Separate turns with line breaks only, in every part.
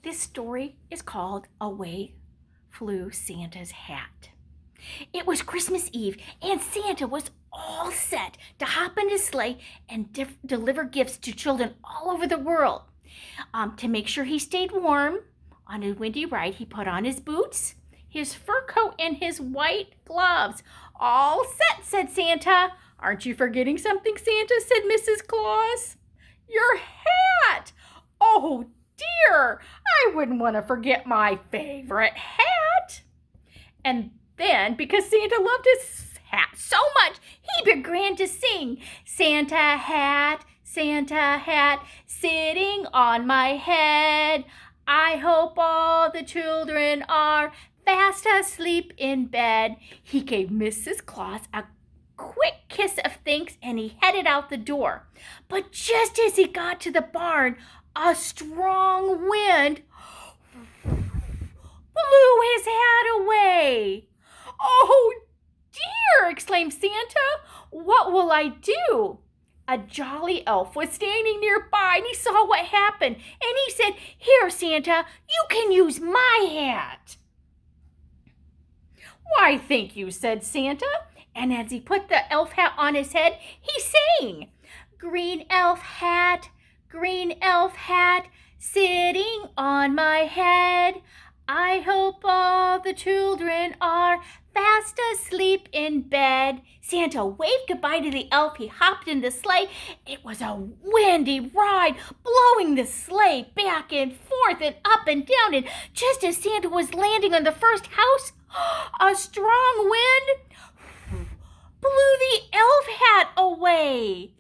This story is called Away Flew Santa's Hat. It was Christmas Eve, and Santa was all set to hop in his sleigh and deliver gifts to children all over the world. To make sure he stayed warm on a windy ride, he put on his boots, his fur coat, and his white gloves. All set, said Santa. Aren't you forgetting something, Santa? Said Mrs. Claus. Your hat! Oh, dear, I wouldn't want to forget my favorite hat. And then, because Santa loved his hat so much, he began to sing, Santa hat, sitting on my head. I hope all the children are fast asleep in bed. He gave Mrs. Claus a quick kiss of thanks and he headed out the door. But just as he got to the barn, a strong wind blew his hat away. Oh dear, exclaimed Santa. What will I do? A jolly elf was standing nearby and he saw what happened. And he said, Here, Santa, you can use my hat. Why, thank you, said Santa. And as he put the elf hat on his head, he sang, green elf hat, sitting on my head. I hope all the children are fast asleep in bed. Santa waved goodbye to the elf. He hopped in the sleigh. It was a windy ride, blowing the sleigh back and forth and up and down. And just as Santa was landing on the first house, a strong wind blew the elf hat away.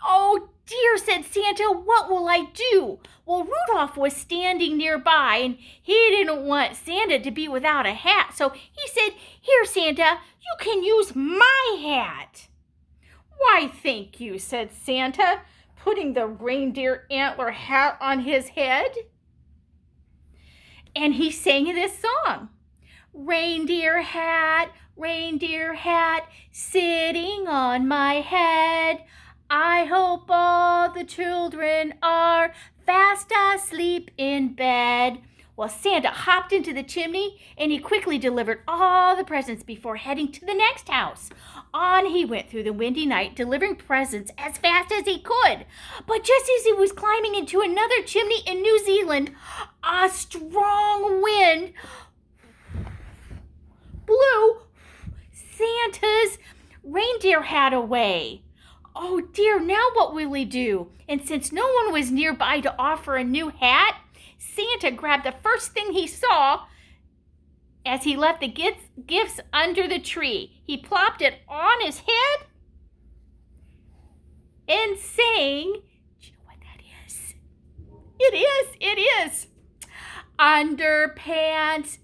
Oh dear, said Santa, what will I do? Well, Rudolph was standing nearby and he didn't want Santa to be without a hat. So he said, Here, Santa, you can use my hat. Why, thank you, said Santa, putting the reindeer antler hat on his head. And he sang this song. Reindeer hat, sitting on my head. I hope all the children are fast asleep in bed. Well, Santa hopped into the chimney and he quickly delivered all the presents before heading to the next house. On he went through the windy night, delivering presents as fast as he could. But just as he was climbing into another chimney in New Zealand, a strong wind blew Santa's reindeer hat away. Oh dear, now what will he do? And since no one was nearby to offer a new hat, Santa grabbed the first thing he saw as he left the gifts under the tree. He plopped it on his head and sang, do you know what that is? It is. Underpants,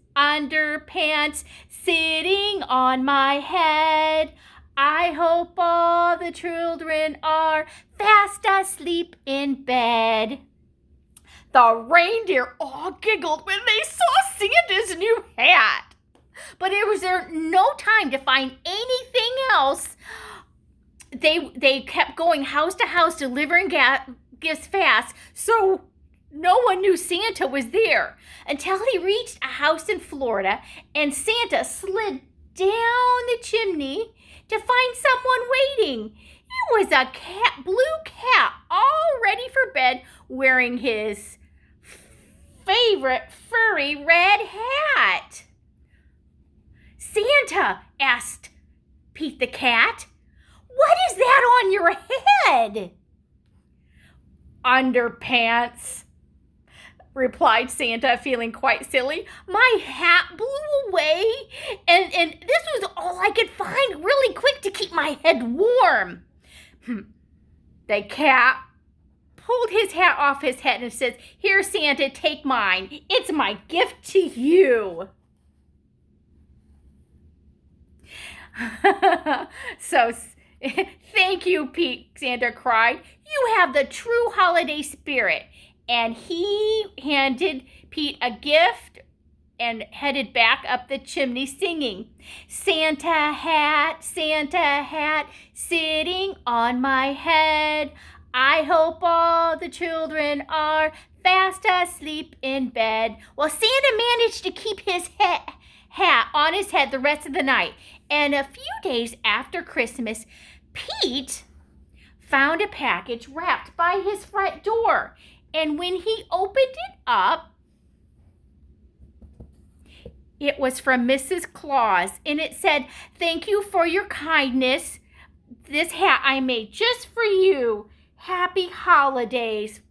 sitting on my head. I hope all the children are fast asleep in bed. The reindeer all giggled when they saw Santa's new hat. But it was there no time to find anything else. They kept going house to house delivering gifts fast, so no one knew Santa was there until he reached a house in Florida and Santa slid down the chimney to find someone waiting. It was a blue cat, all ready for bed, wearing his favorite furry red hat. Santa, asked Pete the cat, what is that on your head? Underpants, replied Santa, feeling quite silly. My hat blew away, and this was all I could find really quick to keep my head warm. The cat pulled his hat off his head and says, Here, Santa, take mine. It's my gift to you. So, thank you, Pete, Santa cried. You have the true holiday spirit. And he handed Pete a gift and headed back up the chimney singing, Santa hat, sitting on my head. I hope all the children are fast asleep in bed. Well, Santa managed to keep his hat on his head the rest of the night. And a few days after Christmas, Pete found a package wrapped by his front door. And when he opened it up, it was from Mrs. Claus. And it said, "Thank you for your kindness. This hat I made just for you. Happy holidays.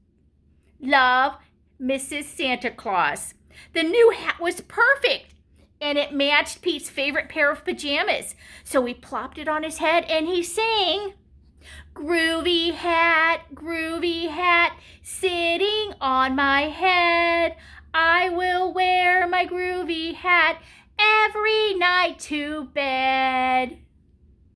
Love, Mrs. Santa Claus." The new hat was perfect, and it matched Pete's favorite pair of pajamas. So he plopped it on his head and he sang, groovy hat, sitting on my head. I will wear my groovy hat every night to bed."